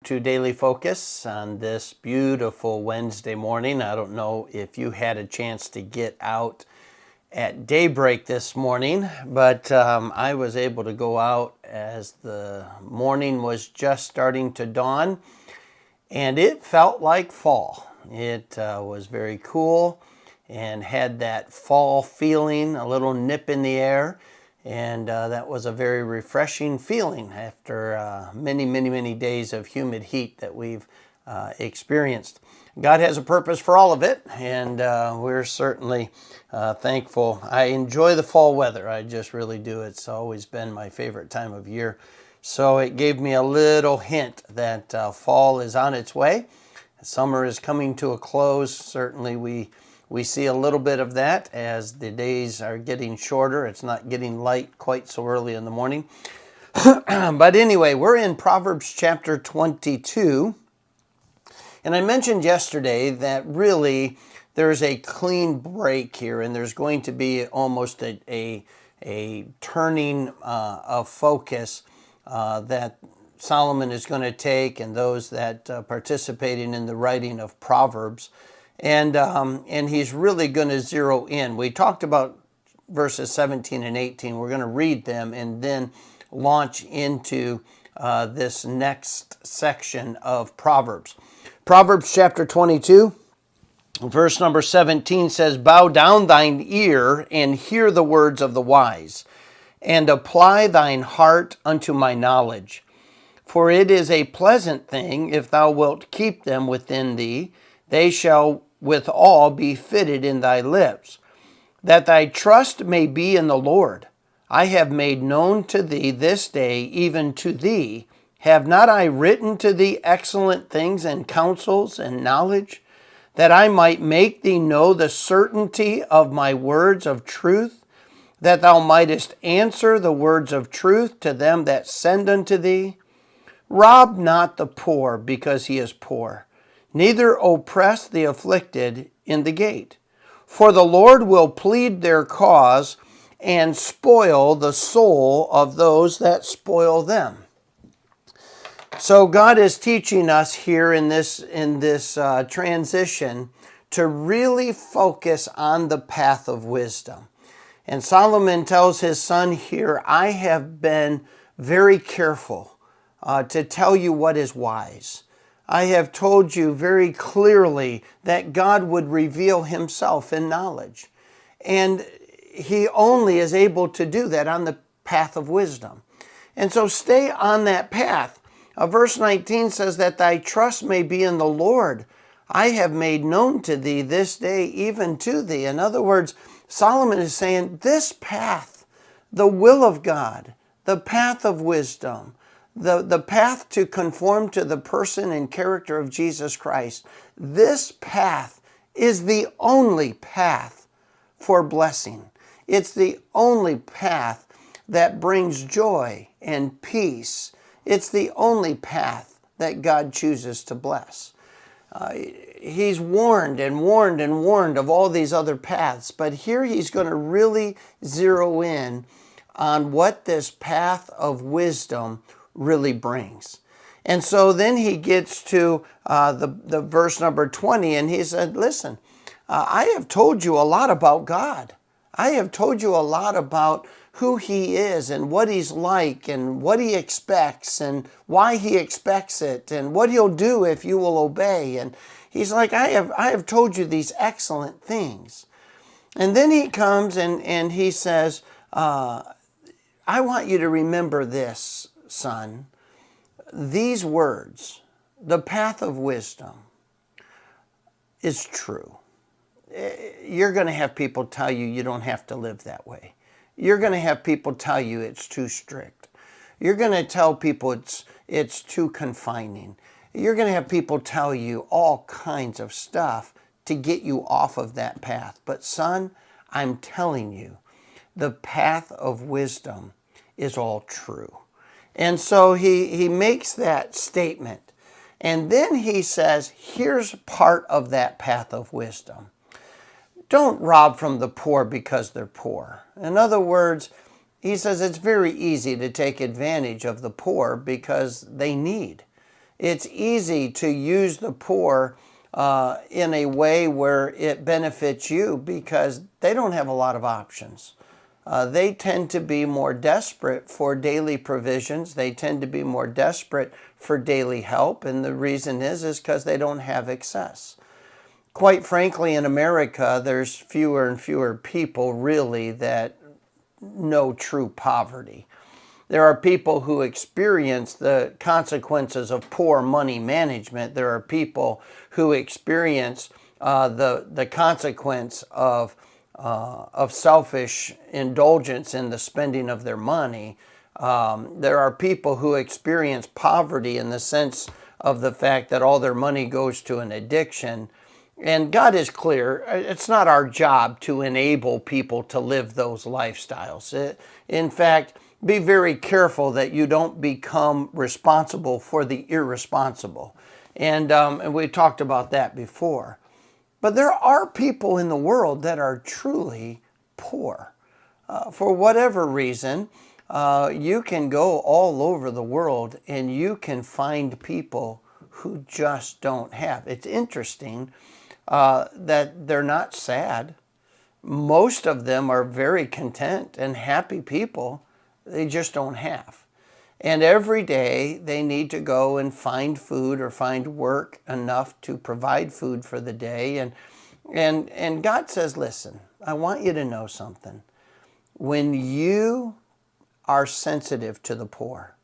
to Daily Focus on this beautiful Wednesday morning. I don't know if you had a chance to get out at daybreak this morning, but I was able to go out as the morning was just starting to dawn, and it felt like fall. It was very cool and had that fall feeling, a little nip in the air. And that was a very refreshing feeling after many days of humid heat that we've experienced. God has a purpose for all of it, and we're certainly thankful. I enjoy the fall weather. I just really do. It's always been my favorite time of year. So it gave me a little hint that fall is on its way. Summer is coming to a close. Certainly we see a little bit of that as the days are getting shorter. It's not getting light quite so early in the morning. But anyway, we're in Proverbs chapter 22. And I mentioned yesterday that really there's a clean break here, and there's going to be almost a turning of focus that Solomon is going to take, and those that participating in the writing of Proverbs. And he's really going to zero in. We talked about verses 17 and 18. We're going to read them and then launch into this next section of Proverbs. Proverbs chapter 22, verse number 17 says, "Bow down thine ear and hear the words of the wise, and apply thine heart unto my knowledge. For it is a pleasant thing if thou wilt keep them within thee. They shall with all be fitted in thy lips, that thy trust may be in the Lord. I have made known to thee this day, even to thee. Have not I written to thee excellent things and counsels and knowledge, that I might make thee know the certainty of my words of truth, that thou mightest answer the words of truth to them that send unto thee? Rob not the poor because he is poor, neither oppress the afflicted in the gate. For the Lord will plead their cause and spoil the soul of those that spoil them." So God is teaching us here in this transition to really focus on the path of wisdom. And Solomon tells his son here, I have been very careful to tell you what is wise. I have told you very clearly that God would reveal himself in knowledge. And he only is able to do that on the path of wisdom. And so stay on that path. Verse 19 says that thy trust may be in the Lord. I have made known to thee this day, even to thee. In other words, Solomon is saying this path, the will of God, the path of wisdom, the path to conform to the person and character of Jesus Christ, this path is the only path for blessing. It's the only path that brings joy and peace. It's the only path that God chooses to bless. He's warned and warned and warned of all these other paths, but here he's going to really zero in on what this path of wisdom really brings. And so then he gets to the verse number 20, and he said, listen, I have told you a lot about God. I have told you a lot about who he is and what he's like and what he expects and why he expects it and what he'll do if you will obey. And he's like, I have told you these excellent things. And then he comes and he says, I want you to remember this, son. These words, the path of wisdom, is true. You're going to have people tell you you don't have to live that way. You're going to have people tell you it's too strict. You're going to tell people it's too confining. You're going to have people tell you all kinds of stuff to get you off of that path. But son, I'm telling you, the path of wisdom is all true. And so he makes that statement. And then he says, here's part of that path of wisdom. Don't rob from the poor because they're poor. In other words, he says it's very easy to take advantage of the poor because they need. It's easy to use the poor in a way where it benefits you because they don't have a lot of options. They tend to be more desperate for daily provisions. They tend to be more desperate for daily help. And the reason is because they don't have excess. Quite frankly, in America, there's fewer and fewer people really that know true poverty. There are people who experience the consequences of poor money management. There are people who experience the consequence of selfish indulgence in the spending of their money. There are people who experience poverty in the sense of the fact that all their money goes to an addiction. And God is clear, it's not our job to enable people to live those lifestyles. In fact, be very careful that you don't become responsible for the irresponsible. And we talked about that before. But there are people in the world that are truly poor. For whatever reason, you can go all over the world and you can find people who just don't have. It's interesting that they're not sad. Most of them are very content and happy people. They just don't have. And every day they need to go and find food or find work enough to provide food for the day. And God says, listen, I want you to know something. When you are sensitive to the poor,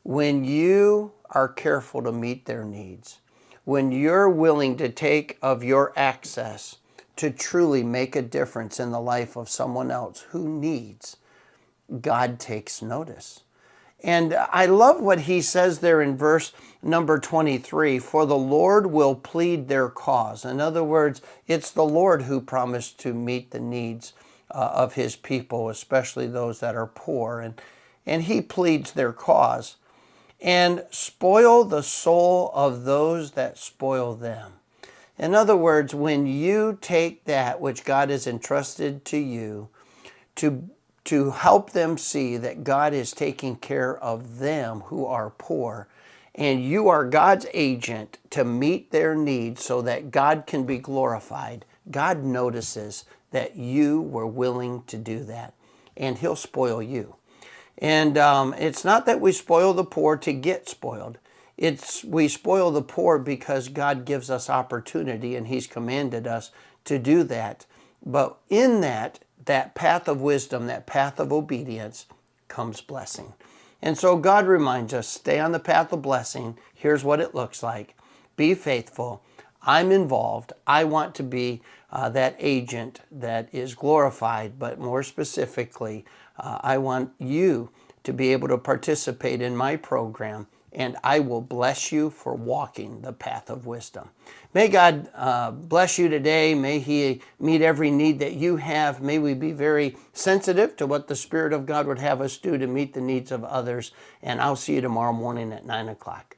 when you are careful to meet their needs, when you're willing to take of your access to truly make a difference in the life of someone else who needs, God takes notice. And I love what he says there in verse number 23, for the Lord will plead their cause. In other words, it's the Lord who promised to meet the needs of his people, especially those that are poor. And he pleads their cause. And spoil the soul of those that spoil them. In other words, when you take that which God has entrusted to you to help them see that God is taking care of them who are poor, and you are God's agent to meet their needs so that God can be glorified, God notices that you were willing to do that, and he'll spoil you. And it's not that we spoil the poor to get spoiled. We spoil the poor because God gives us opportunity and he's commanded us to do that. But in that path of wisdom, that path of obedience comes blessing. And so God reminds us, stay on the path of blessing. Here's what it looks like. Be faithful. I'm involved. I want to be that agent that is glorified, but more specifically, I want you to be able to participate in my program, and I will bless you for walking the path of wisdom. May God bless you today. May he meet every need that you have. May we be very sensitive to what the Spirit of God would have us do to meet the needs of others. And I'll see you tomorrow morning at 9 o'clock.